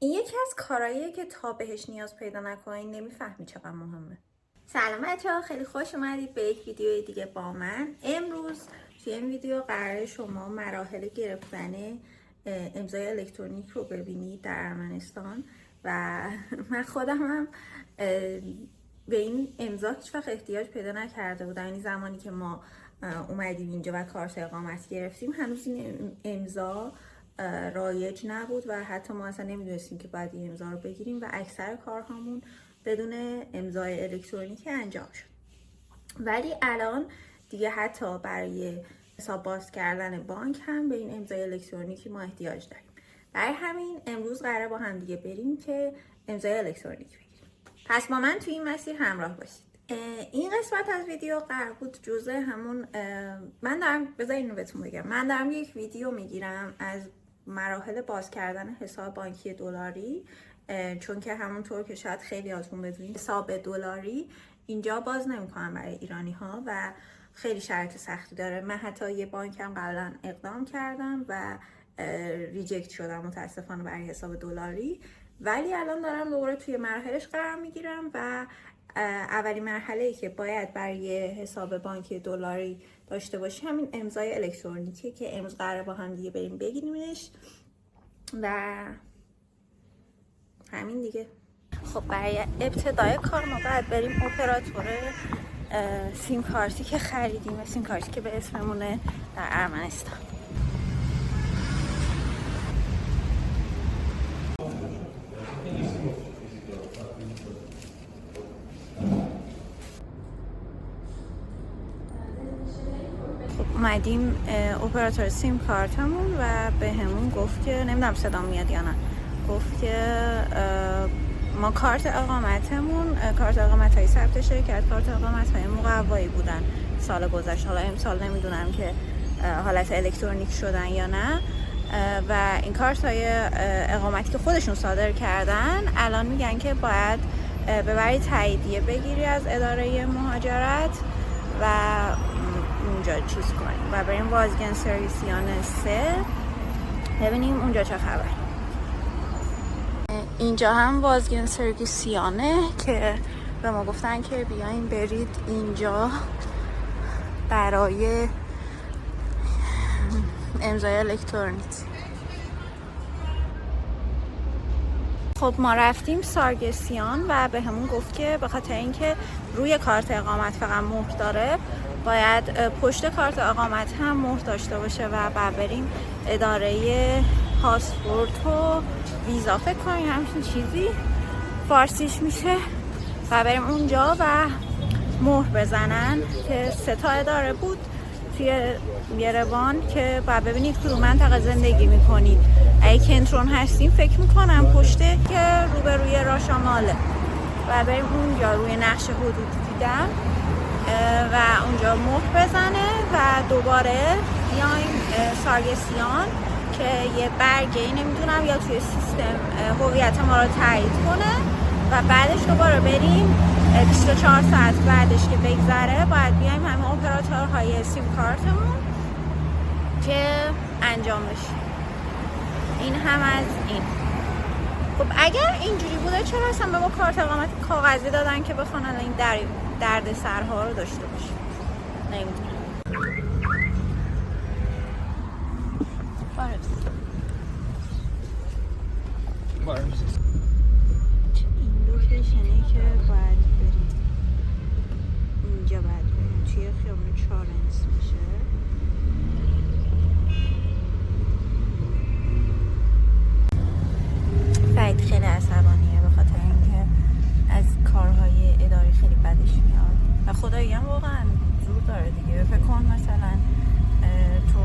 این یکی از کارهاییه که تا بهش نیاز پیدا نکنی نمیفهمی چقدر مهمه. سلام بچه‌ها، خیلی خوش اومدید به یک ویدیو دیگه با من. امروز توی این ویدیو قراره شما مراحل گرفتن امضای الکترونیک رو ببینید در ارمنستان و من خودم هم به این امضا هیچ وقت احتیاج پیدا نکرده بودم. یعنی زمانی که ما اومدیم اینجا و کارت اقامت گرفتیم هنوز این امضا رایج نبود و حتی ما اصلا نمیدونستیم که باید این امضا رو بگیریم و اکثر کارهامون بدون امضای الکترونیکی انجام شد. ولی الان دیگه حتی برای حساب باز کردن بانک هم به این امضای الکترونیکی ما احتیاج داریم. برای همین امروز قراره با هم دیگه بریم که امضای الکترونیک بگیریم. پس با من توی این مسیر همراه باشید. این قسمت از ویدیو قرار بود جزء همون من دارم یک ویدیو میگیرم از مراحل باز کردن حساب بانکی دلاری، چون که همونطور که شاید خیلی هاتون بدونید حساب دلاری اینجا باز نمیکنن برای ایرانی ها و خیلی شرط سختی داره. من حتی یه بانکم قبلا اقدام کردم و ریجکت شدم متاسفانه برای حساب دلاری، ولی الان دارم دوباره توی مراحلش قرار میگیرم و اولین مرحله‌ای که باید برای حساب بانکی دلاری داشته باشی همین امضای الکترونیکی که امروز قراره با هم دیگه بریم بگیریمش و همین دیگه. خب برای ابتدای کار ما باید بریم اپراتور سیم کارتی که خریدیم، سیم کارتی که به اسممونه در ارمنستان. اومدیم اپراتور سیم کارتمون و به همون گفت که نمیدونم صدا میاد یا نه، گفت که ما کارت اقامت های ثبت شرکت کارت اقامت های مقوایی بودن سال گذشته، حالا امسال نمیدونم که حالت الکترونیک شدن یا نه، و این کارت های اقامتی که خودشون صادر کردن الان میگن که باید ببری تاییدیه بگیری از اداره مهاجرت و اونجا چیز کنیم و بریم وازگن سرویسیان 3 ببینیم اونجا چه خبر. اینجا هم وازگن سرویسیانه که به ما گفتن که بیاین برید اینجا برای امضای الکترونیک. خب ما رفتیم سارگسیان و به همون گفت که به خاطر اینکه روی کارت اقامت فقط مهر داره باید پشت کارت اقامت هم مهر داشته باشه و بعد بریم اداره پاسپورت و ویزا فکر کنیم همچین چیزی فارسیش میشه و بریم اونجا و مهر بزنن که 3 تا اداره بود توی یروان که باید ببینید کدوم منطقه زندگی میکنید. اگه کنترون هستیم فکر میکنم پشته که روبروی راشاماله و بریم اونجا روی نقش حدود دیدم و اونجا مهر بزنه و دوباره بیایم سارگسیان که یه برگه نمیدونم یا توی سیستم هویت ما رو تایید کنه و بعدش دوباره بریم 24 ساعت بعدش که بگذره باید بیایم همه اپراتورهای سیم کارتمون که انجام بشه. این هم از این. خب اگر اینجوری بوده چرا اصلا به ما کارت اقامت کاغذی دادن که بخوان این درد سرها رو داشته باشیم؟ نمیدونم. این لوکیشنی که باید بریم اینجا باید بریم توی خیابون چارنس میشه. فرید خیلی عصبانیه به خاطر اینکه از کارهای اداری خیلی بدش میاد و خدایی هم واقعا زور داره دیگه. فکر کن مثلا تو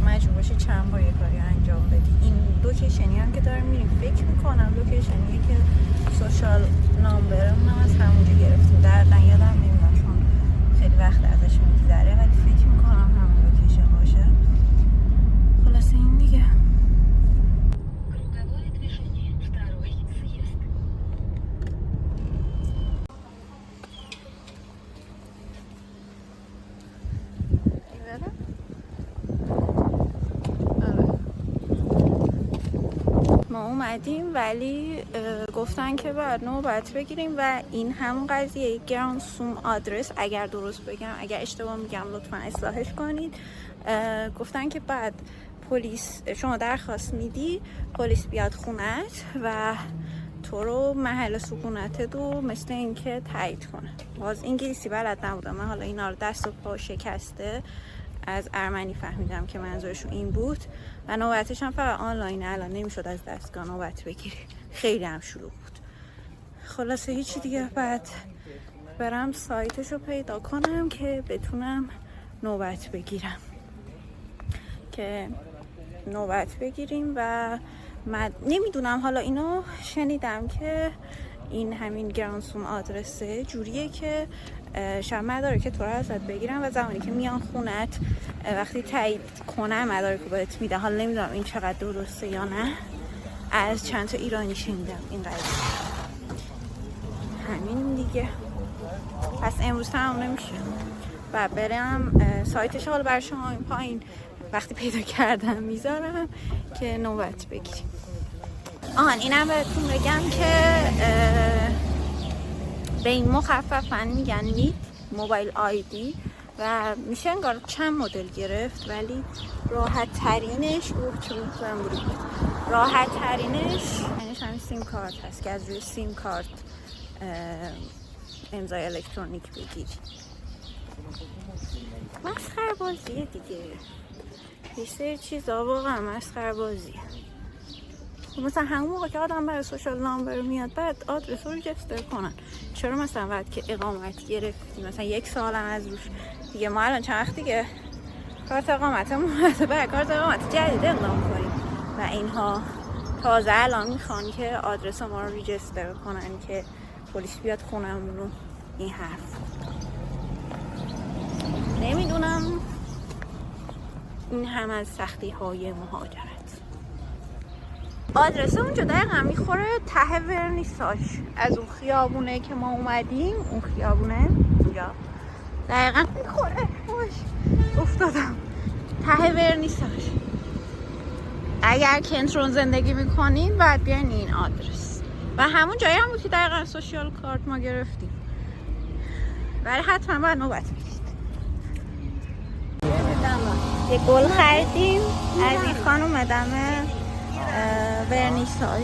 مجبور باشی چند بار یه کاری انجام بدی. این لوکیشنی هم که داریم میریم فکر میکنم لوکیشنیه که سوشال نامبرمون هم از همونجا گرفتیم. دقیقا یادم نمیاد چون خیلی وقت ازش میگذره ولی فکر میکنم همون لوکیشن باشه. خلاصه این دیگه. ما اومدیم ولی گفتن که باید نوبت بگیریم و این همون قضیه گرانسوم آدرس، اگر درست بگم، اگر اشتباه میگم لطفا اصلاحش کنید. گفتن که بعد پلیس، شما درخواست میدی پلیس بیاد خونت و تو رو محل سکونتت رو مثل اینکه تایید کنه. باز انگلیسی بلد نبودم من، حالا اینا رو دست و پا شکسته از ارمنی فهمیدم که منظورشون این بود و نوبتش هم فقط آنلاین، الان نمیشد از دستگاه نوبت بگیری، خیلی هم شروع بود. خلاصه هیچی دیگه، بعد برم سایتش رو پیدا کنم که بتونم نوبت بگیرم، که نوبت بگیریم. و من نمیدونم، حالا اینو شنیدم که این همین گرانسوم آدرسه جوریه که شب مدارک تو رو ازت بگیرن و زمانی که میان خونت وقتی تایید کنن مدارک رو بهت میده. حالا نمیدونم این چقدر درسته یا نه، از چند تا ایرانی شنیدم این قضیه. همین دیگه، پس امروز تمام نمیشه و برم سایتش. حالا برای شما این پایین وقتی پیدا کردم میذارم که نوبت بگیریم. اینم بهتون بگم که به این مخففاً میگن میت موبایل آیدی و میشه انگار چند مدل گرفت، ولی راحت ترینش راحت ترینش یعنی همین سیم کارت هست که از روی سیم کارت امضای الکترونیک بگیری. مسخره بازیه دیگه، یه سری چیزا واقعا مسخره بازیه. مثلا همون موقع که آدم برای سوشال نامبر میاد بعد آدرس رو ریجستر کنن. چرا مثلا بعد که اقامت گرفتی مثلا 1 سال از روش دیگه، ما الان چند وقت دیگه کارت اقامتمون برای کارت اقامت جدید اقدام کنیم و اینها تازه الان میخوان که آدرس ما رو ریجستر کنن که پلیس بیاد خونمون رو. این حرف نمیدونم، این هم از سختی های مهاجرت. آدرس اونجا دقیقا میخوره ته ورنیساژ، از اون خیابونه که ما اومدیم، اون خیابونه اونجا دقیقا میخوره. افتادم ته ورنیساژ. اگر کنترل زندگی میکنین باید بیاین این آدرس و همون جایی هم بود که دقیقا سوشیال کارت ما گرفتیم، ولی حتما باید نوبت بگیرید. یه گل خریدیم از این خانم دم ورنیساژ،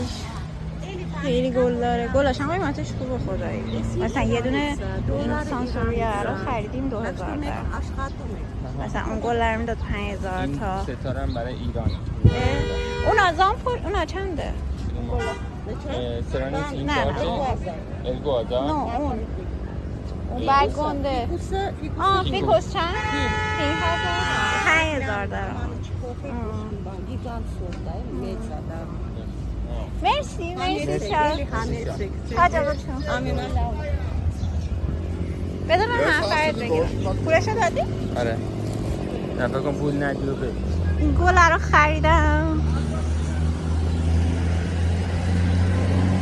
خیلی گل داره، گلاش هم قیمتش خوبه خدایی. مثلا یه دونه این سانسوریا رو خریدیم 2000 درهم، مثلا اون گل رو میداد 5000 تا. این ستاره هم برای ایران. اونا زامپور، اونا چنده؟ اون گلا سرانیس این نه الگوازا؟ نه اون برگنده. فیکوس چند؟ 5000 درهم. مرسی شد بده من منفرد بگیرم. پولشو دادی؟ آره نفر کن پول ندی رو بگیر. این گله رو خریدم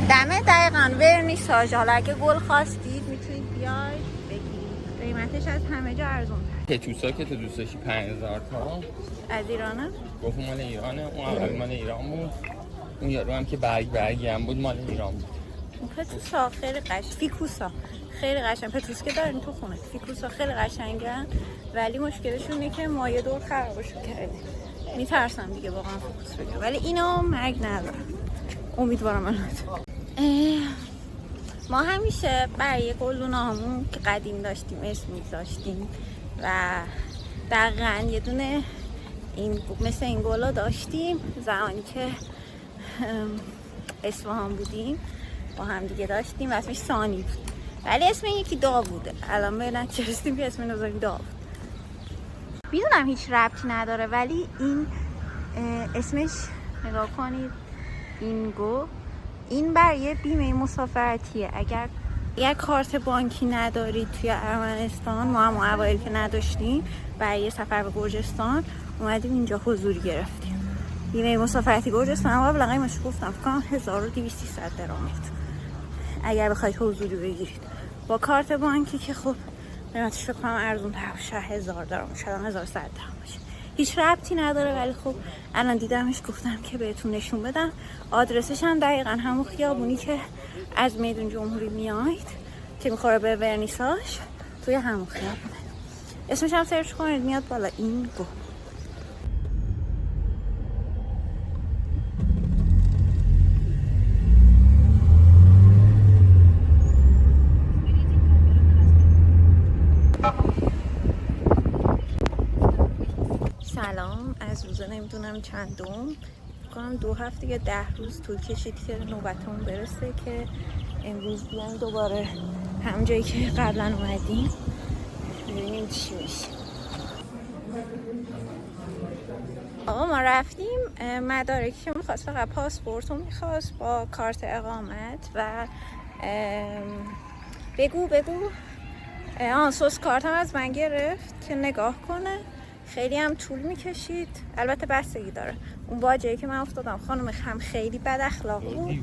دمه دقیقا ورنیساژ. حالا اگه گل خواستید میتونید بیاید بگیرید، قیمتش از همه جا ارزون تر. کتوسا که تو دوست داشتی 5000 تا از ایرانه؟ گفت مال ایرانه، اون اول مال ایران بود، اون یارو هم که برگی هم بود مال ایران بود. اون پتوسا خیلی فیکوسا خیلی قشنگ، پتوس که داریم تو خونه، فیکوسا خیلی قشنگن ولی مشکلشون اینه که مایه دور خرابشون کرده. میترسم دیگه واقعا فیکوس بگم، ولی اینا مرگ نداره، امیدوارم البته. ما همیشه برای گلدونه همون که قدیم داشتیم اسم میذاشتیم و دقیقا یه دونه این مثل این گلا داشتیم زمانی که اصفهان بودیم با هم دیگه داشتیم و اسمش سانی بود، ولی اسم یکی داووده. الان به نتیجه رسیدیم که اسم نذاریم داوود. میدونم هیچ ربطی نداره ولی این اسمش نگاه کنید اینگو، این برای بیمه مسافرتیه. اگر کارت بانکی ندارید توی ارمنستان، ما هم اوایل که نداشتیم برای سفر به گرجستان اومدیم اینجا حضوری گرفتیم. بیمه مسافرتی گرجستان هم قبلا قیمتش گفتم فکر کنم 1200 درهم اگر بخواید حضوری بگیرید. با کارت بانکی که خب قیمتش فکر کنم ارزون تر باشه، 1000 درهم شاید 1100 درهم باشه. هیچ ربطی نداره، ولی خب الان دیدمش گفتم که بهتون نشون بدم. آدرسش هم دقیقا همون خیابونی که از میدون جمهوری میاید که میخوره به ورنیساژ، توی همون خیابونه. اسمش هم سرچ کنید میاد بالا، اینگو. سلام، از روزه نمیدونم چندم، کنم 2 هفته یا 10 روز طول کشید که نوبتمون برسه که امروز بیایم دوباره همون جایی که قبلا اومدیم ببینیم چی میشه. آقا ما رفتیم، مدارکی که میخواست فقط پاسپورت رو میخواست با کارت اقامت و بگو سوس کارت هم از من گرفت که نگاه کنه. خیلی هم طول میکشید، البته بستگی داره. اون باجایی که من افتادم خانم هم خیلی بد اخلاق بود.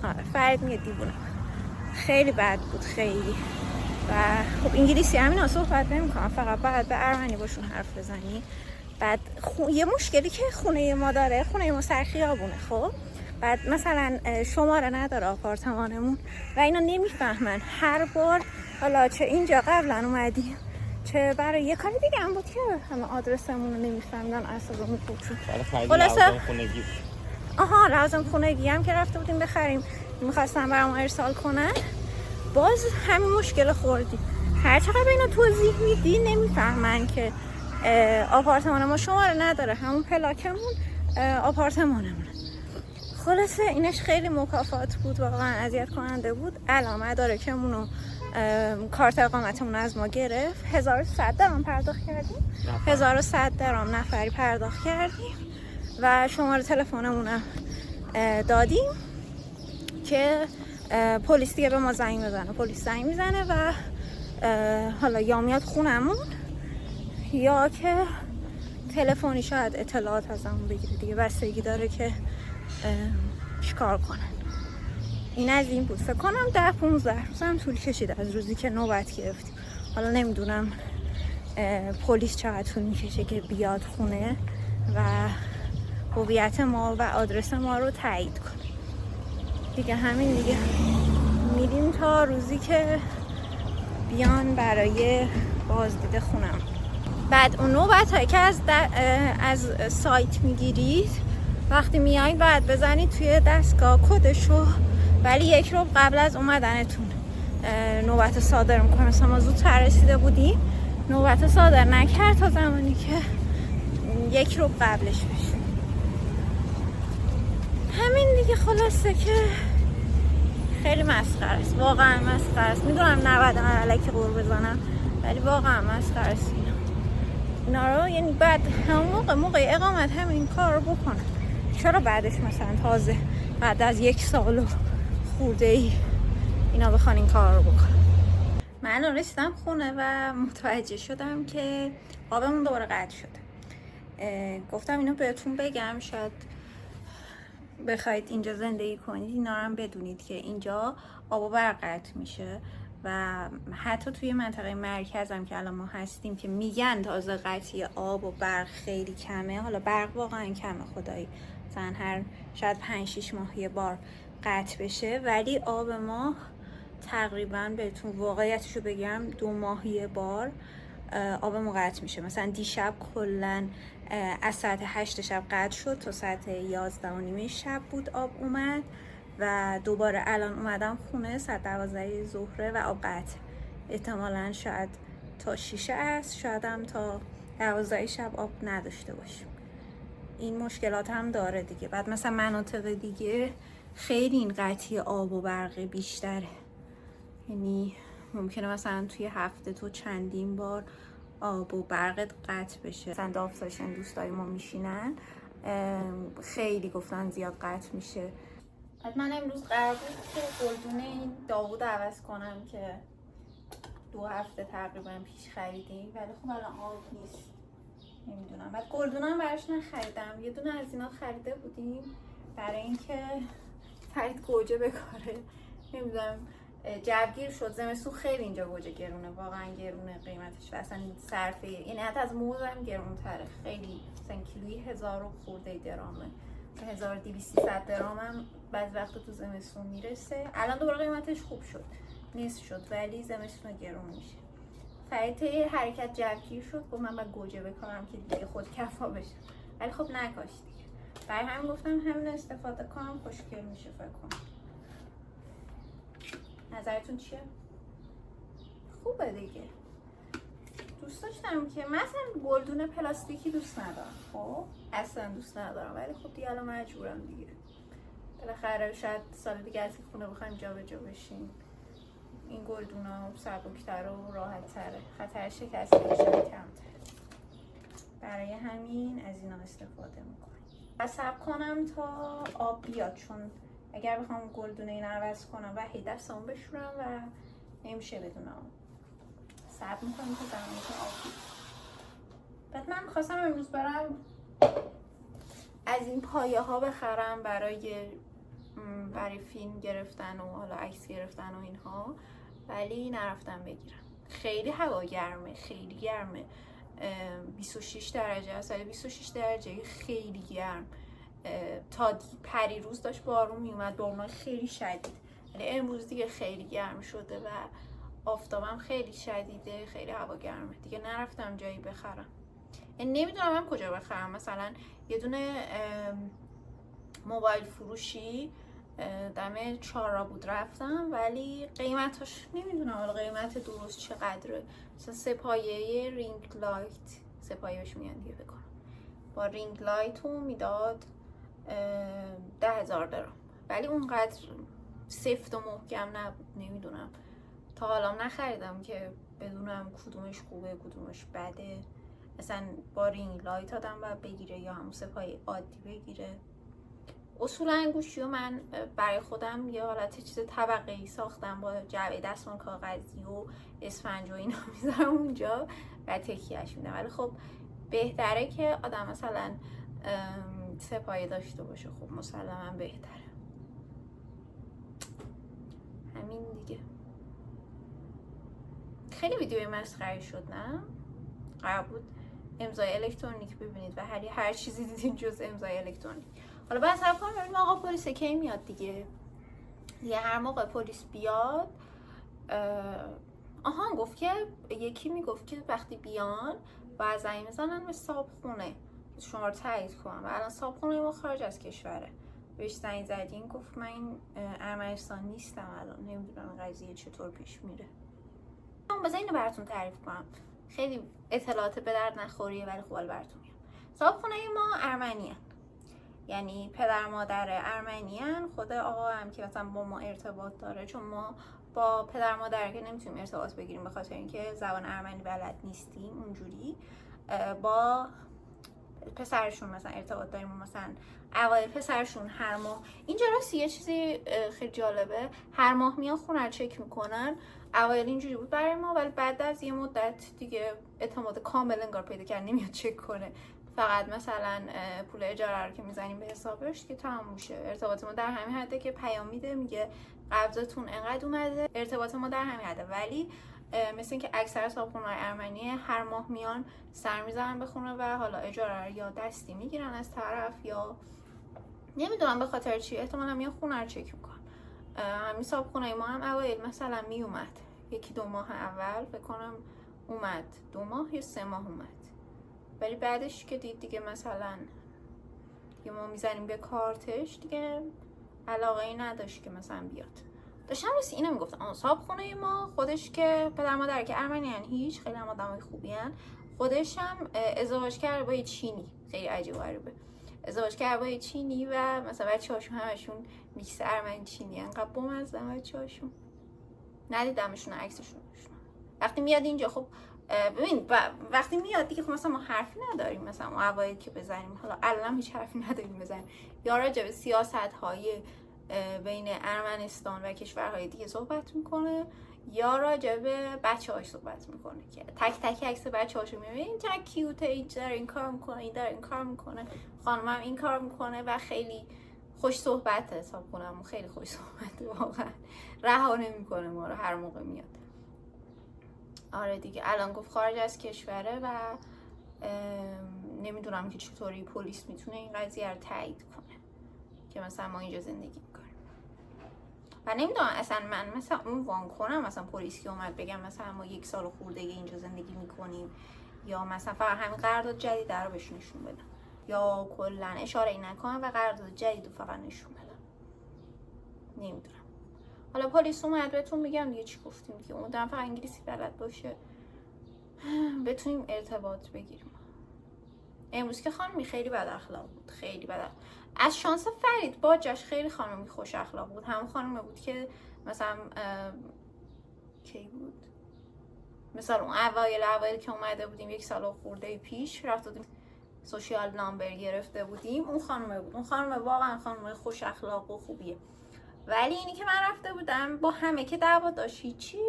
آره فرید میگه دیوونه، خیلی بد بود خیلی. و خب انگلیسی همینا صحبت نمیکنم، فقط باید به ارمنی باشون حرف بزنی. بعد یه مشکلی که خونه ما داره، خونه ما سر خیابونه. خب بعد مثلا شماره نداره آپارتمانمون و اینا نمیفهمن. هر بار حالا چه اینجا قبلا اومدیم چه برای یه کاری دیگه هم بود که همه آدرسمون رو نمیفهمیدن، اعصابمون خورد شد. لازم خونگی. آها لازم خونگی هم که رفته بودیم بخریم، میخواستم برام ارسال کنن، باز همین مشکل خوردیم. هر چقدر اینا توضیح میدی نمیفهمن که آپارتمان ما شماره نداره، همون پلاکمون آپارتمانمون. خلاصه اینش خیلی مکافات بود، واقعا اذیت کننده بود. الان مدارکمون رو کارت اقامتمون از ما گرفت. 1100 درام پرداخت کردیم، 1100 درام نفری پرداخت کردیم و شماره تلفنمون هم دادیم که پلیس دیگه به ما زنگ بزنه. پلیس زنگ میزنه و حالا یا میاد خونمون یا که تلفنی شاید اطلاعات ازمون بگیره دیگه، بستگی داره که چیکار کنن. این از این بود. فکر کنم 10-15 روز هم طول کشید از روزی که نوبت گرفتیم. حالا نمیدونم پلیس چقدر طول میکشه که بیاد خونه و هویت ما و آدرس ما رو تایید کنه دیگه. همین دیگه، میریم تا روزی که بیان برای بازدید خونم. بعد اون نوبت هایی که از سایت میگیرید، وقتی میایید باید بزنید توی دستگاه کدشو، ولی 1 روز قبل از اومدنتون نوبت صادر میکنه. مثلا ما زودتر رسیده بودیم، نوبت صادر نکرد تا زمانی که 1 روز قبلش بشه. همین دیگه. خلاصه که خیلی مسخره است، واقعا مسخره است. میدونم نباید من الکی قور بزنم، ولی واقعا مسخره است اینا رو. یعنی بعد همون موقع اقامت همین کار رو بکنن، چرا بعدش مثلا تازه بعد از 1 سال و خورده ای اینا بخوان این کار رو بکنن. من رسیدم خونه و متوجه شدم که آبمون دوباره قطع شده. گفتم اینو بهتون بگم، شاید بخواید اینجا زندگی کنید اینا رو هم بدونید که اینجا آب و برق قطع میشه و حتی توی منطقه مرکز هم که الان ما هستیم که میگن تازه قطعی آب و برق خیلی کمه. حالا برق واقعا کمه خدایی، مثلا هر شاید 5-6 ماه یه بار قطع بشه، ولی آب ما تقریبا بهتون واقعیتشو بگم 2 ماه یه بار آب ما قطع میشه. مثلا دیشب کلن از ساعت 8 شب قطع شد تا ساعت 11:30 شب بود آب اومد و دوباره الان اومدم خونه ساعت 12 ظهر و آب قطع. احتمالاً شاید تا 6 عصر، شاید هم تا 12 شب آب نداشته باشیم. این مشکلات هم داره دیگه. بعد مثلا مناطق دیگه خیلی این قطعی آب و برق بیشتره، یعنی ممکنه مثلا توی هفته تو چندین بار آب و برقت قطع بشه. مثلا دافتاشون دوستای ما میشینن، خیلی گفتن زیاد قطع میشه. من امروز قرار بود که گلدون این داوود عوض کنم که 2 هفته تقریبا پیش خریدیم، ولی خب الان آب نیست، نمیدونم. بعد گلدونم براش نخریدم، یه دونه از اینا خریده بودیم برای اینکه فرید گوجه بکاره. نمیدونم جوگیر شد. زمستون خیلی اینجا گوجه گرونه، واقعا گرونه قیمتش و اصلا صرفه، یعنی حتی از موز هم گرون تره. خیلی مثلا کیلویی 1000 خورده درامه، 1200 درام هم بعضی وقتا تو زمستون میرسه. الان دوباره قیمتش خوب شد، نصف شد، ولی زمستون گرون میشه. فرید حرکت جوگیر شد، گفت من باید گوجه بکارم که دیگه خود کفا بشه، ولی خب نکاش دیگه. برای همین گفتم همین استفاده کنم، خوشگل میشه فکر کنم. نظرتون چیه؟ خوبه دیگه. دوست داشتم که مثلا گلدون پلاستیکی دوست ندارم، خب اصلا دوست ندارم، ولی خب دیگه الان مجبورم دیگه. بالاخره شاید سال دیگه از خونه بخوایم جابجا بشیم، این گلدونا سبک‌تر و راحت‌تره، خطر شکستنش کمتر. برای همین از اینا استفاده میکنم. صبر کنم تا آب بیاد، چون اگر بخوام گلدونه این عوض کنم و هی دستمو بشورم و نمیشه بدون آب. صبر میکنم تا زمانی که آب بیاد. بعد من میخواستم امروز برم از این پایه ها بخرم برای فیلم گرفتن و حالا عکس گرفتن و اینها، ولی نرفتم بگیرم. خیلی هوا گرمه، خیلی گرمه. 26 درجه است، 26 درجه خیلی گرم. تا پریروز داشت بارون میومد، بارون خیلی شدید، ولی امروز دیگه خیلی گرم شده و آفتابم خیلی شدیده، خیلی هوا گرمه. دیگه نرفتم جایی بخرم. یعنی نمیدونم هم کجا بخرم. مثلا یه دونه موبایل فروشی دم چهارراه بود، رفتم، ولی قیمتش نمیدونم حالا قیمت درست چقدره. مثلا 3 پایه رینگ لایت، 3 پایه‌اش میان دیگه بکنم، با رینگ لایت اون میداد 10,000 درام، ولی اونقدر سفت و محکم نبود. نمیدونم، تا حالا نخریدم که بدونم کدومش خوبه کدومش بده. مثلا با رینگ لایت آدم باید بگیره یا همون 3 پایه عادی بگیره. اصولا گوشی رو من برای خودم یه حالت چیز طبقه‌ای ساختم، با جعبه دستمال کاغذی و اسفنج و اینا میذارم اونجا و تکیهش میدم. ولی خب بهتره که آدم مثلا 3 پایه داشته باشه، خب مسلما بهتره. همین دیگه. خیلی ویدیوی مسخره شد نه؟ قرار بود امضای الکترونیک ببینید و هر چیزی دیدین جز امضای الکترونیک. حالا باید صبر کنیم ببینیم آقا پلیس کی میاد دیگه. هر موقع پلیس بیاد گفت که یکی میگفت که وقتی بیان باید زنگ بزنن به صاحبخونه شما رو تایید کنم، و الان صاحبخونه ما خارج از کشوره. بهش زنگ زدین، گفت من این ارمنستان نیستم، الان نمیدونم قضیه چطور پیش میره. بذار اینو براتون تعریف کنم، خیلی اطلاعات به درد نخوریه ولی خوب براتون میگم. صاحبخونه ما ارمنیان، یعنی پدر مادر ارمنیان. خود آقا هم که مثلا با ما ارتباط داره، چون ما با پدر مادر که نمیتونیم ارتباط بگیریم به خاطر اینکه زبان ارمنی بلد نیستیم، اونجوری با پسرشون مثلا ارتباط داریم. مثلا اوایل پسرشون هر ماه، اینجا راستی یه چیزی خیلی جالبه، هر ماه میان خونه رو چک میکنن. اوایل اینجوری بود برای ما، ولی بعد از یه مدت دیگه اعتماد کامل انگار پیدا کرد، نمیاد چک کنه، فقط مثلا پول اجاره رو که میزنیم به حسابش که تمام میشه. ارتباط ما در همین حده که پیام میده میگه قبضتون انقدر اومده، ارتباط ما در همین حده. ولی مثل اینکه اکثر صاحبخونه‌های ارمنی هر ماه میان سر میزنن به خونه و حالا اجاره رو یا دستی میگیرن از طرف، یا نمیدونم به خاطر چی، احتمالاً میان خونه رو چک میکنن. همین صاحبخونه ما هم اوایل مثلا میومد 1-2 ماه اول فکر کنم اومد، 2 ماه یا 3 ماه اومد، ولی بعدش که دید دیگه مثلا دیگه ما میزنیم به کارتش، دیگه علاقه ای نداشت که مثلا بیاد. داشتم راستی اینو میگفتم، صاحبخونه ما خودش که پدر مادر که ارمنیان، هیچ خیلی هم آدمای خوبی ان، خودش هم ازدواج کرد با یه چینی، خیلی عجیب و غریبه، ازدواج کرد با یه چینی و مثلا بچه‌هاشون همشون میکس ارمنی چینی ان. انقدر بامزه بچه‌هاشون، ندیدمشون عکسشون. وقتی میاد اینجا خب ببین وقتی میاد دیگه خب مثلا ما حرفی نداریم، مثلا اون اوایل که بزنیم، حالا الان هیچ حرفی نداریم بزنیم، یا راجع به سیاست‌های بین ارمنستان و کشورهای دیگه صحبت میکنه، یا راجع به بچه‌هاش صحبت میکنه که تک تک عکس بچه‌هاشو میبینه، این چقدر کیوته، این داره این کار میکنه، این داره این کار میکنه، خانمم این کار میکنه و خیلی خوش صحبته حساب کنم، خیلی خوش صحبته واقعا، رها نمیکنه ما رو هر موقع میاد. آره دیگه الان گفت خارج از کشوره و نمیدونم که چطوری پلیس میتونه این قضیه رو تایید کنه که مثلا ما اینجا زندگی میکنیم. و نمیدونم اصلا من مثلا اون وان کنم مثلا پلیس که اومد بگم مثلا ما 1 سال خورده اینجا زندگی میکنیم، یا مثلا فقط همین قرارداد جدید رو بهش نشون بدم، یا کلا اشاره ای نکنم و قرارداد جدید رو فقط نشون بدم. نمیدونم. حالا پلیس اومد بهتون میگم دیگه چی گفتیم دیگه، اون فقط انگلیسی بلد باشه بتونیم ارتباط بگیریم. امروز که خانمی خیلی بد اخلاق بود، خیلی بد. از شانس فرید باجش خیلی خانمی خوش اخلاق بود، همون خانمی بود که مثلا کی بود، مثلا اون اوایل که اومده بودیم 1 سال خورده پیش رفت بودیم سوشیال نامبر گرفته بودیم، اون خانمه بود. اون خانمه واقعا خانمه خوش اخلاق و خوبیه. ولی اینی که من رفته بودم با همه که دعوا داشت هیچی،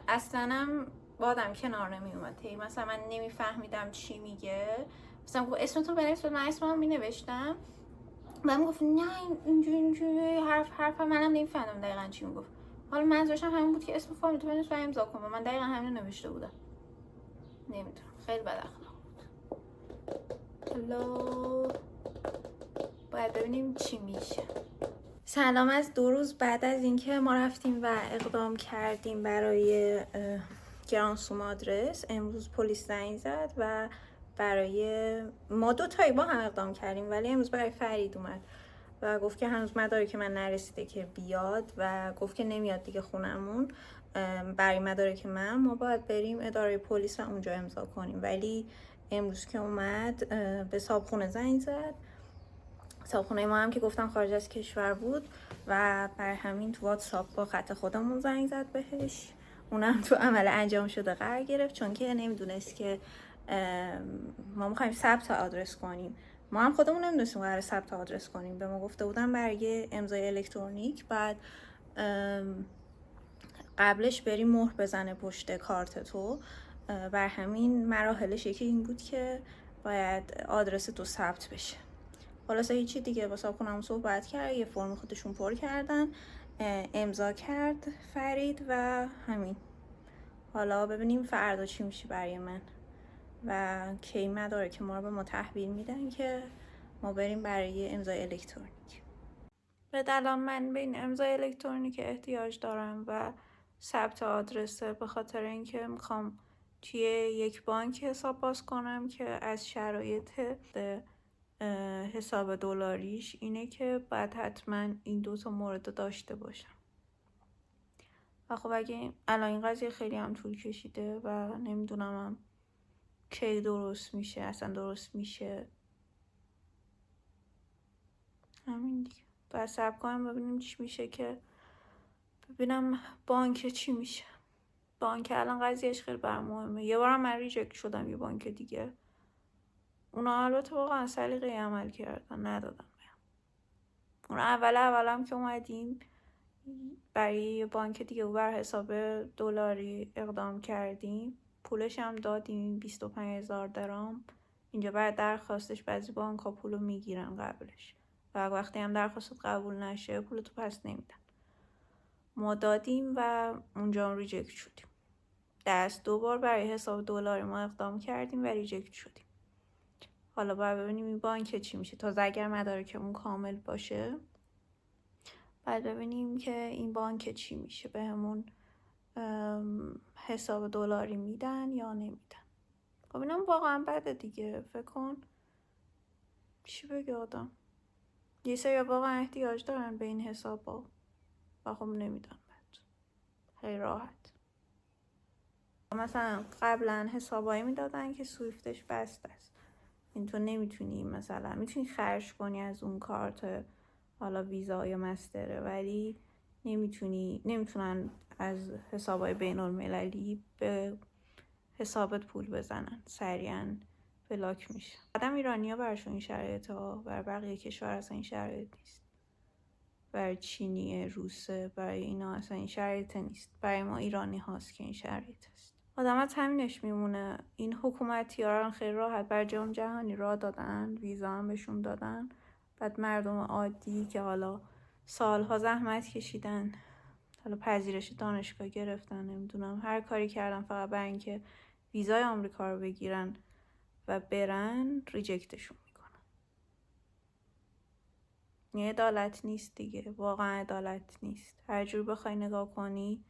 اصلا با آدم کنار نمی اومد. مثلا من نمیفهمیدم چی میگه، مثلا گفت اسم تو بنویس، من اسمم می نوشتم و من گفت نه اینجوری حرف منم نمیفهمیدم دقیقاً چی میگفت. حالا منظورش همین بود که اسم فامیل تو بنویس و امضا کن، من دقیقاً همین نوشته بودم. نمیدونم، خیلی بد اخلاق بود. حالا باید ببینیم چی میشه. سلام از 2 روز بعد از اینکه ما رفتیم و اقدام کردیم برای گرانسوم آدرس. امروز پلیس زنگ زد و برای ما 2 تایی با هم اقدام کردیم، ولی امروز برای فرید اومد و گفت که هنوز مدارک من نرسیده که بیاد و گفت که نمیاد دیگه خونمون. برای مدارک ما باید بریم اداره پلیس و اونجا امضا کنیم. ولی امروز که اومد به صاحبخونه زنگ زد. صاحبخونه ما هم که گفتم خارج از کشور بود و بر همین تو واتساپ با خط خودمون زنگ زد بهش. اونم تو عمل انجام شده قرار گرفت، چون که نمیدونست که ما میخوایم ثبت آدرس کنیم. ما هم خودمون نمیدونستیم قرار ثبت آدرس کنیم. به ما گفته بودن برای امضای الکترونیک بعد قبلش بریم مهر بزنه پشت کارت تو. بر همین مراحلش یکی این بود که باید آدرس تو ثبت بشه. خلاصه هیچی دیگه، با صاحبخونه‌مون صحبت کرد، یه فرم خودشون پر کردن، امضا کرد فرید و همین. حالا ببینیم فردا چی میشه برای من و کی مدارک ما رو به ما تحویل میدن که ما بریم برای امضای الکترونیک. به الان من به این امضای الکترونیک احتیاج دارم و ثبت آدرسه، به خاطر اینکه میخوام توی یک بانک حساب باز کنم که از شرایط حساب دلاریش اینه که باید حتما این 2 تا مورد داشته باشم. و خب اگه الان این قضیه خیلی هم طول کشیده و نمیدونم هم کی درست میشه، اصلا درست میشه. همین دیگه باید صبر کنم ببینیم چی میشه، که ببینم بانک چی میشه. بانک الان قضیهش خیلی برام مهمه. یه بارم من ریجکت شدم یه بانک دیگه، اونا البته واقعا سلیقه عمل کردن، ندادن بهم. اون اولم که اومدیم برای یه بانک دیگه بر حساب دلاری اقدام کردیم، پولش هم دادیم 25,000 درام. اینجا بعد درخواستش بعضی بانک ها پولو میگیرن قبلش و وقتی هم درخواست قبول نشه پولتو پس نمیدن. ما دادیم و اونجا ریجکت شدیم. دست 2 بار برای حساب دلاری ما اقدام کردیم و ریجکت شدیم. حالا باید ببینیم این بانک چی میشه. تازه اگر مدارکمون کامل باشه بعد ببینیم که این بانک چی میشه، بهمون حساب دلاری میدن یا نمیدن. خب اینم واقعا بده دیگه. فکر کن چی بگه آدم، یه سری واقعا احتیاج دارن به این حسابا و خب نمیدن بهت خیلی راحت. مثلا قبلا حسابایی میدادن که سویفتش بسته است، این تو نمیتونی، مثلا میتونی خرج کنی از اون کارت، حالا ویزا یا مستره، ولی نمیتونن از حسابای بین المللی به حسابت پول بزنن، سریعا بلاک میشه. آدم ایرانیا براشون این شرایط ها، برای بقیه کشور اصلا این شرایط نیست. برای چینیه، روسه، برای اینا اصلا این شرایط نیست. برای ما ایرانی هاست که این شرایط هست. آدم از همینش میمونه. این حکومتی ها خیلی راحت برای جام جهانی راه دادن، ویزا هم بهشون دادن، بعد مردم عادی که حالا سالها زحمت کشیدن، حالا پذیرش دانشگاه گرفتن، نمیدونم هر کاری کردن فقط برای اینکه ویزای آمریکا رو بگیرن و برن، ریجکتشون میکنن. این عدالت نیست دیگه، واقعا عدالت نیست. هر جور بخوای نگاه کنی،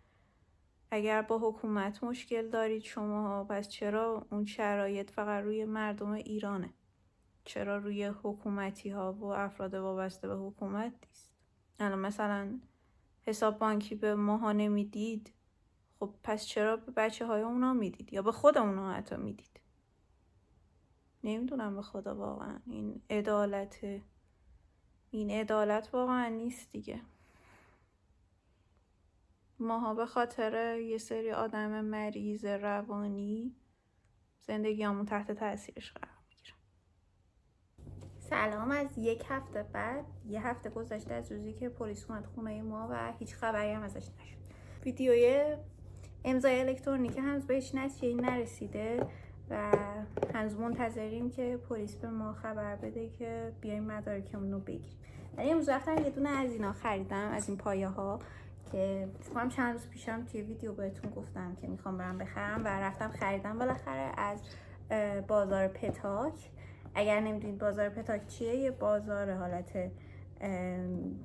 اگر با حکومت مشکل دارید شما، پس چرا اون شرایط فقط روی مردم ایرانه؟ چرا روی حکومتی ها و افراد وابسته به حکومت نیست؟ الان مثلا حساب بانکی به ماها نمیدید، خب پس چرا به بچه های اونا میدید یا به خود اونا حتی میدید؟ نمیدونم به خدا واقعا این عدالت واقعا نیست دیگه. ماها به خاطر یه سری آدم مریض روانی زندگیامون تحت تاثیرش قرار میگیره. سلام. از یک هفته بعد، یه هفته گذشته از روزی که پلیس اومد خونه ما و هیچ خبری هم ازش نشد. ویدیوی امضای الکترونیکی هنوز بهش نتیجه‌ای نرسیده و هنوز منتظریم که پلیس به ما خبر بده که بیایم مدارکمون رو بگیریم. ولی امروز رفتم یه دونه از اینا خریدم، از این پایه ها که فکرم چند روز پیشم توی ویدیو بهتون گفتم که میخوام برم بخرم و رفتم خریدم بالاخره از بازار پتاک. اگر نمیدونید بازار پتاک چیه، یه بازار حالت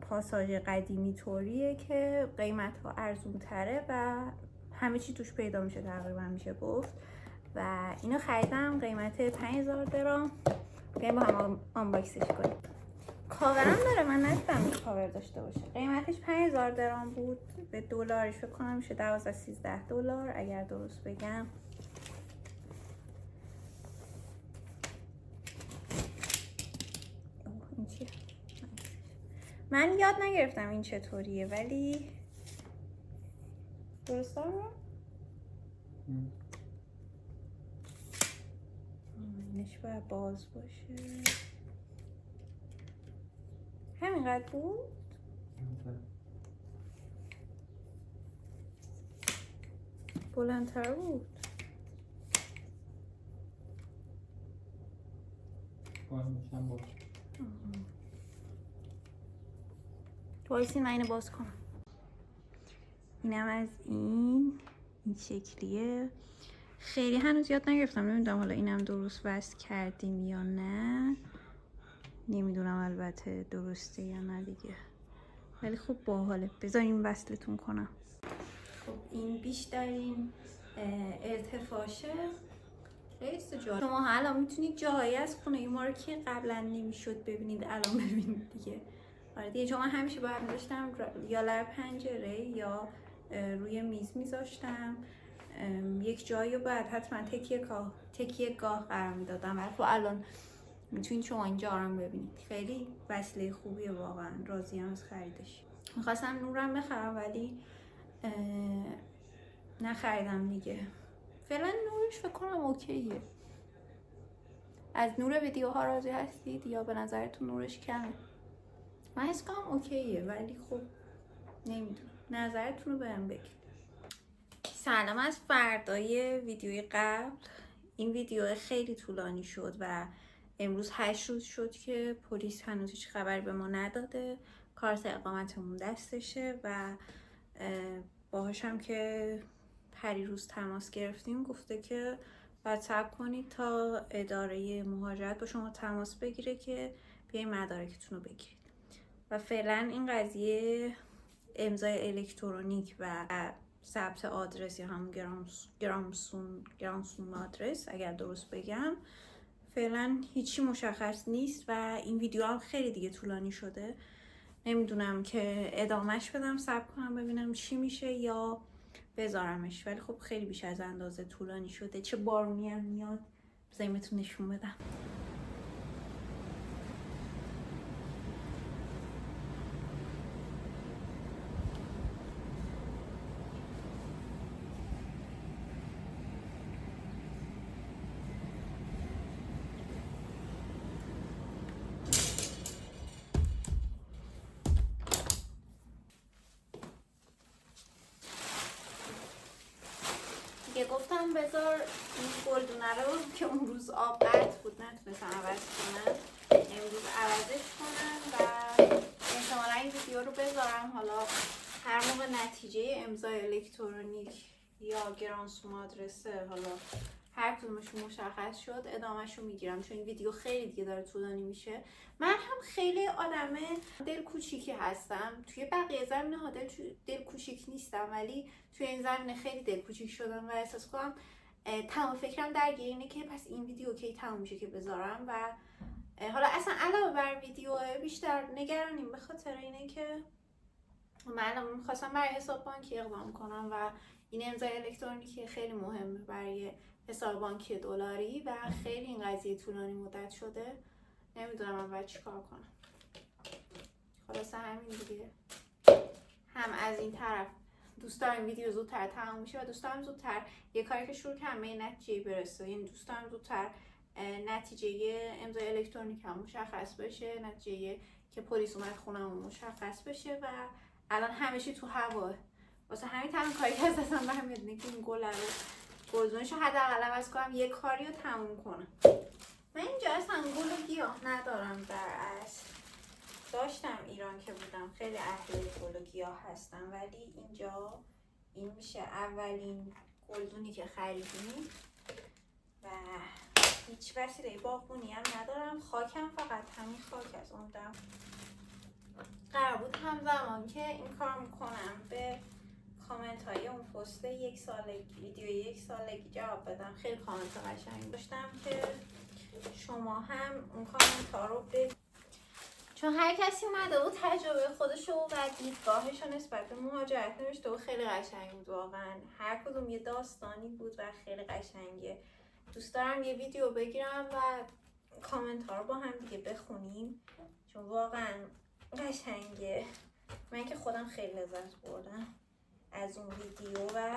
پاساژ قدیمی طوریه که قیمت ها ارزون تره و همه چی توش پیدا میشه تقریبا میشه گفت. و اینو خریدم قیمت 5000 درام. بیایم با هم آنباکسش کنیم. کاورم داره، من ندیدم این کاور داشته باشه. قیمتش 5000 درام بود، به دلارش فکر کنم میشه 12-13 دلار اگر درست بگم. این چیه؟ من یاد نگرفتم این چطوریه ولی درست دارم؟ اینش باید باز باشه. همینقدر بود؟ بلندتر بود. وایسین من اینو باز کنم. اینم از این شکلیه. خیلی هنوز یاد نگرفتم، نمیدونم حالا اینم درست وصل کردیم یا نه، نمیدونم البته درسته یا نه دیگه، ولی خب باحاله. بذاریم وصلتون کنم. خب این بیشترین ارتفاعشه. خیلی جالب. شما الان میتونید جاهایی از خونه ما رو که قبلا نمیشد ببینید الان ببینید دیگه. آره دیگه، چون من همیشه باید میذاشتم یا لب پنجره یا روی میز میذاشتم، یک جایی رو باید حتما تکیه گاه قرار میدادم. ولی خب الان میتونید شما اینجا رو ببینید. خیلی وسیله خوبیه واقعا، راضیم از خریدش. میخواستم نورم بخرم ولی نخریدم دیگه. فعلا نورش فکر کنم اوکیه. از نور ویدیوها راضی هستید یا به نظرتون نورش کمه؟ من حس کنم اوکیه ولی خب نمیدونم، نظرتون رو بهم بگید. سلام از فردای ویدیوی قبل. این ویدیو خیلی طولانی شد و امروز 8 روز شد که پلیس هنوز هیچ خبری به ما نداده. کارت اقامتمون دستشه و باهاشم که پریروز تماس گرفتیم گفته که باید صبر کنید تا اداره مهاجرت با شما تماس بگیره که بیاین مدارکتون رو بگیرید. و فعلا این قضیه امضای الکترونیک و ثبت آدرس یا همون گرانسون آدرس اگر درست بگم، فعلا هیچی مشخص نیست و این ویدیو هم خیلی دیگه طولانی شده. نمیدونم که ادامهش بدم صبر کنم ببینم چی میشه یا بذارمش، ولی خب خیلی بیش از اندازه طولانی شده. چه بارونی هم میاد، بذاریم بهتون نشون بدم. گفتم بذار این گلدونه رو که اون روز آب قطع بود نتونستم عوض کنم، امروز عوضش کنم و احتمالا این ویدیو رو بذارم. حالا هر موقع نتیجه امضای الکترونیک یا گرانسوم آدرسه، حالا هر کدومشون مشخص شد ادامهشو میگیرم، چون این ویدیو خیلی دیگه داره طولانی میشه. من هم خیلی آدم دل کوچیکی هستم، توی بقیه زمینه ها دل کوچیک نیستم، ولی توی این زمینه خیلی دل کوچیک شدم و احساس کنم تمام فکرم درگیر اینه که پس این ویدیو کی تموم میشه که بذارم. و حالا اصلا علاوه بر ویدیو بیشتر نگرانیم به خاطر اینه که من میخواستم برای حساب بانکی اقدام کنم و این امضای الکترونیکی خیلی مهمه برای حساب بانکی دلاری و خیلی این قضیه طولانی مدت شده، نمیدونم من باید چیکار کنم. خلاصه همین دیگه. هم از این طرف دوست دارم ویدیو زودتر تمام میشه و دوست دارم زودتر یه کاری که شروع کردم به نتیجه برسه. یعنی دوست دارم زودتر نتیجه امضای الکترونیک هم مشخص بشه، نتیجه که پلیس اومد خونم مشخص بشه و الان همه چی تو هواه. واسه همین تمام کاری که از دستم برمیاد اینه که این گلدونش رو حداقل عوض کنم، یه کاری رو تموم کنم. من اینجا اصلا گل و گیاه ندارم، در اصل داشتم ایران که بودم خیلی اهل گل و گیاه هستم، ولی اینجا این میشه اولین گلدونی که خریدیم و هیچ وسیله باغبونی هم ندارم. خاکم فقط همین خاک است. امیدوارم قرار بود همزمان که این کار میکنم به کامنت های اون پست ویدیو 1 سالگی جواب بدم. خیلی کامنت قشنگ داشتم که شما هم اون کامنت ها رو بدید، چون هر کسی اومده بود تجربه خودشو و دیدگاهشو نسبت به مهاجرت نوشته و خیلی قشنگ بود. واقعا هر کدوم یه داستانی بود و خیلی قشنگه. دوست دارم یه ویدیو بگیرم و کامنت ها رو با هم دیگه بخونیم، چون واقعا قشنگه. من که خودم خیلی لذت بردم از اون ویدیو و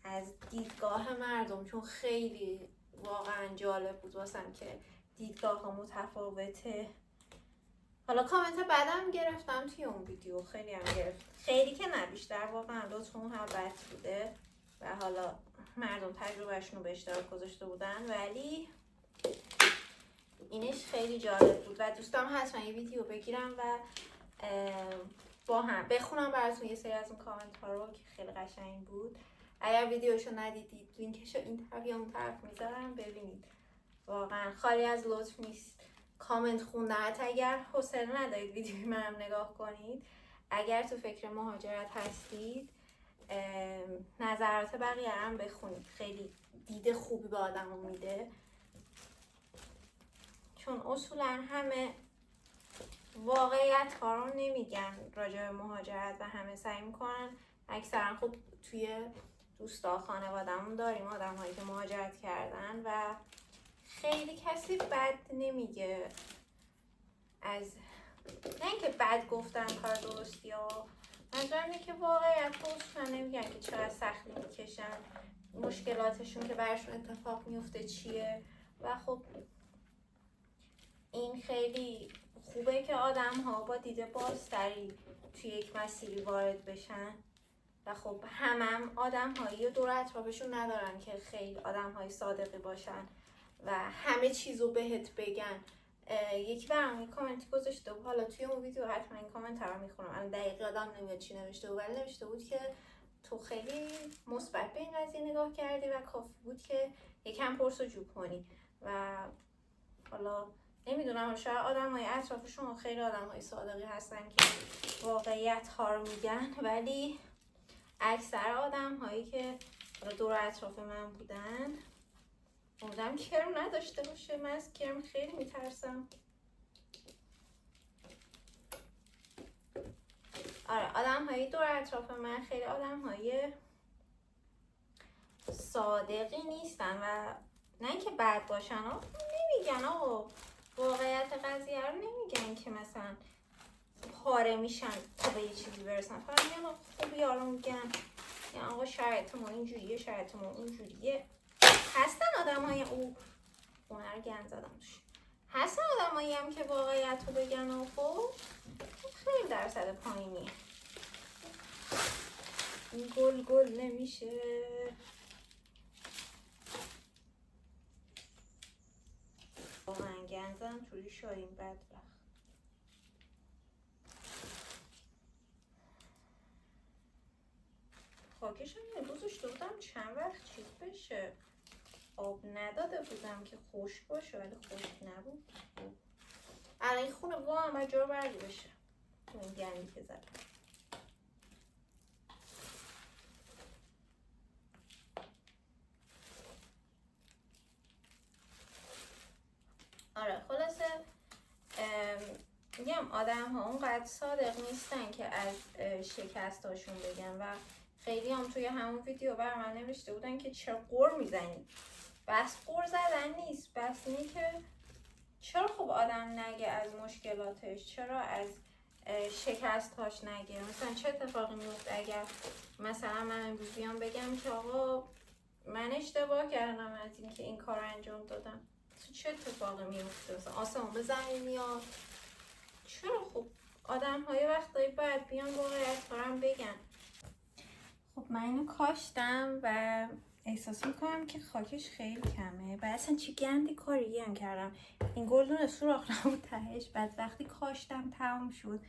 از دیدگاه مردم، چون خیلی واقعا جالب بود واسم که دیدگاه ها متفاوته. حالا کامنت بعدم گرفتم توی اون ویدیو، خیلی هم گرفت، خیلی که نه بیشتر واقعا لطف و محبت بوده و حالا مردم تجربهشون رو به اشتراک گذاشته بودن، ولی اینش خیلی جالب بود و دوستم حتما یه ویدیو بگیرم و با هم بخونم براتون یه سری از اون کامنت ها رو که خیلی قشنگ بود. اگر ویدیوشو ندیدید لینکشو این طرف یا اون طرف میذارم ببینید. واقعا خالی از لطف نیست کامنت خوندن. حتی اگر حوصله ندارید ویدیوی منم نگاه کنید، اگر تو فکر مهاجرت هستید نظرات بقیه هم بخونید، خیلی دید خوبی به آدم میده، چون اصولا همه واقعیت ها رو نمیگن راجع به مهاجرت و همه سعی میکنن اکثرا. خب توی دوستا خانواده‌مون داریم آدم هایی که مهاجرت کردن و خیلی کسی بد نمیگه، از نه اینکه بد گفتن کار درستی ها، منظورم اینه که واقعیت رو اصلا نمیگن که چقدر سختی میکشن، مشکلاتشون که برشون اتفاق میفته چیه. و خب این خیلی خوبه که آدم ها با دید بازتری توی یک مسیری وارد بشن و خب هم آدم هایی و دور اطرافشون ندارن که خیلی آدم های صادقی باشن و همه چیزو بهت بگن. یکی برام یه کامنتی گذاشته بود، حالا توی اون ویدیو حتما این کامنت رو میخونم، الان دقیق یادم نمیاد چی نوشته بود، ولی نوشته بود که تو خیلی مثبت به این قضیه نگاه کردی و کافی بود که یکم پرس‌وجو کنی. و حالا نمیدونم شاید آدم‌های اطراف شما خیلی آدم‌های صادقی هستن که واقعیت ها رو میگن، ولی اکثر آدم‌هایی که دور اطراف من بودن امیدوارم کرم نداشته باشه. من از کرم خیلی میترسم. آره آدم‌های دور اطراف من خیلی آدم‌های صادقی نیستن و نه اینکه بد باشن ها، نمیگن واقعیت قضیه رو نمیگن که مثلا پاره میشن تا به یه چیزی برسن، فقط میگن خوبی ها رو میگن، یعنی آقا شرایط ما اینجوریه شرایط ما اونجوریه. هستن آدم های خونه رو گند زدم توش، هستن آدم هایی هم که واقعیت رو بگن و خب خیلی درصد پایینیه. این گل نمیشه. واقعا گند زدم توی ریشا این بدبخت. خاکش هم گذاشته بودم چند وقت چیز بشه، آب نداده بودم که خشک باشه، ولی خشک نبود. الان این خونه واقعا جور بردی بشه تو این گندی که زدم. آره خلاصه میگم آدم ها اونقدر صادق نیستن که از شکستاشون بگن و خیلی هم توی همون ویدیو بر من نوشته بودن که چرا قر میزنی. بس قر زدن نیست، بس اینه که چرا خب آدم نگه از مشکلاتش، چرا از شکستهاش نگه. مثلا چه اتفاقی میفته اگر مثلا من امروز بیام بگم که آقا من اشتباه کردم از اینکه این کار انجام دادم، چه اتفاقی میفته؟ مثلا آسمون به زمین میاد. چرا خب آدم های وقتایی باید بیان واقعیت کارم بگن. خب من اینو کاشتم و احساس میکنم که خاکش خیلی کمه و اصلا چی گندی کاری هم کردم. این گلدون سوراخ نبود تهش، بعد وقتی کاشتم تمام شد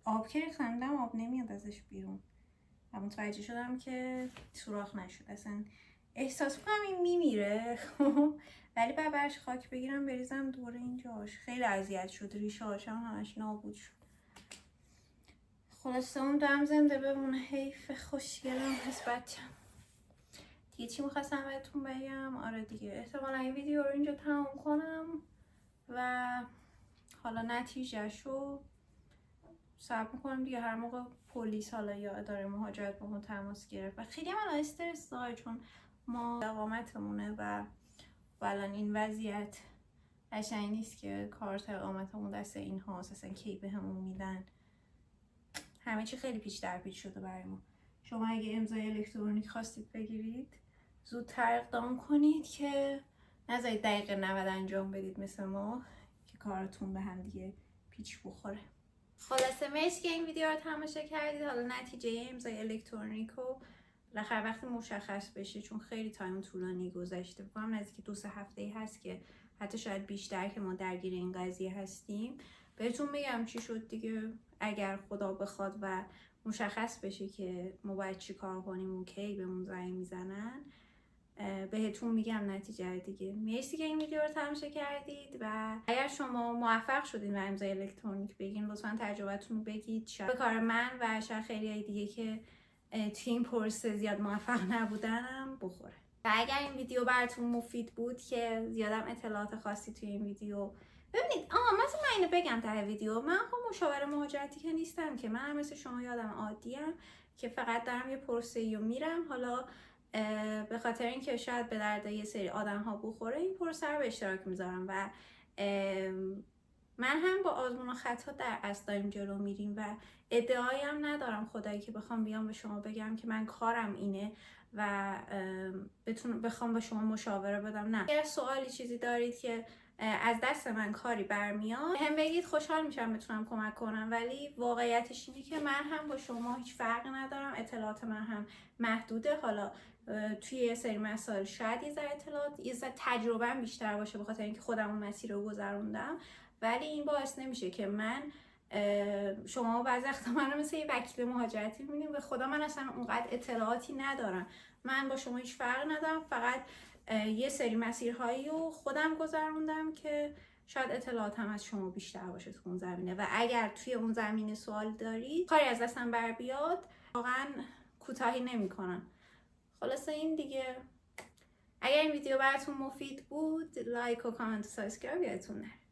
آب که ریختم آب نمیاد ازش بیرون و متوجه شدم که سوراخ نشد. اصلا احساس میکنم این میمیره ولی بعد برش خاک بگیرم بریزم دور اینجاش. خیلی اذیت شد، ریشه هاشم همش نابود شد. خلاصه اون دم زنده بمونه، حیف. خوشگلم هست بچم. دیگه چی میخواستم بهتون بگم؟ آره دیگه احتمالا این ویدیو رو اینجا تمام کنم و حالا نتیجهشو صبر میکنم دیگه. هر موقع پلیس حالا یا اداره مهاجرت با ما تماس گرفت و خیلی من استرس داره چون ما اقامتمونه و الان این وضعیت قشنگ نیست که کارت اقامتمون دست این هاست، اصلا کی به همون میدن. همه چی خیلی پیچ در پیچ شده برای ما. شما اگه امضای الکترونیک خواستید بگیرید زودتر اقدام کنید که نذارید دقیقه 90 انجام بدید مثل ما که کارتون به هم دیگه پیچ بخوره. خلاصه مرسی که این ویدیو رو تماشا کردید. حالا نتیجه امضای الکترونیک رو بالاخره وقتی مشخص بشه، چون خیلی تایم طولانی گذشته، بکنم نزدیک 2-3 هفته‌ای هست که حتی شاید بیشتر که ما درگیر این قضیه هستیم، بهتون میگم چی شد دیگه. اگر خدا بخواد و مشخص بشه که ما باید چی کار کنیم و کی بهمون زنگ میزنن، بهتون میگم نتیجه دیگه. مرسی که این ویدیو رو تماشا کردید و اگر شما موفق شدین و امضای الکترونیک بگین لطفا تجربتون رو بگید. شاید به کار من و شاید خیلی دیگه که توی این پروسه زیاد موفق نبودنم بخوره. و اگر این ویدیو براتون مفید بود که زیادم اطلاعات خاصی توی این ویدیو ببینید. مثلا من اینو بگم ته ویدیو، من خب مشاور مهاجرتی که نیستم که، من مثل شما یادم عادیم که فقط دارم یه پروسه‌ای رو میرم. حالا به خاطر اینکه شاید به درد یه سری آدم ها بخوره این پروسه رو به اشتراک میذارم و من هم با آزمون و خطا در اصل داریم جلو میریم و ادعایی هم ندارم خدایی که بخوام بیام به شما بگم که من کارم اینه و بخوام به شما مشاوره بدم. نه، اگر سوالی چیزی دارید که از دست من کاری برمیاد هم بگید، خوشحال میشم بتونم کمک کنم. ولی واقعیتش اینه که من هم با شما هیچ فرقی ندارم، اطلاعات من هم محدوده. حالا توی یه سری مسائل شاید یه ذره اطلاعات، یه ذره تجربه بیشتر باشه به خاطر اینکه خودم اون مسیر رو گذروندم، ولی این باعث نمیشه که من شما بعضی وقتا من رو مثل یه وکیل مهاجرتی می‌بینید. به خدا من اصلا اونقدر اطلاعاتی ندارم. من با شما هیچ فرقی ندارم، فقط یه سری مسیرهایی رو خودم گذروندم که شاید اطلاعاتم از شما بیشتر باشه تو اون زمینه و اگر توی اون زمینه سوال دارید کاری از دستم بر بیاد واقعا کوتاهی نمی‌کنم. خلاصه این دیگه. اگر این ویدیو براتون مفید بود لایک و کامنت و سابسکرایب یادتون نره.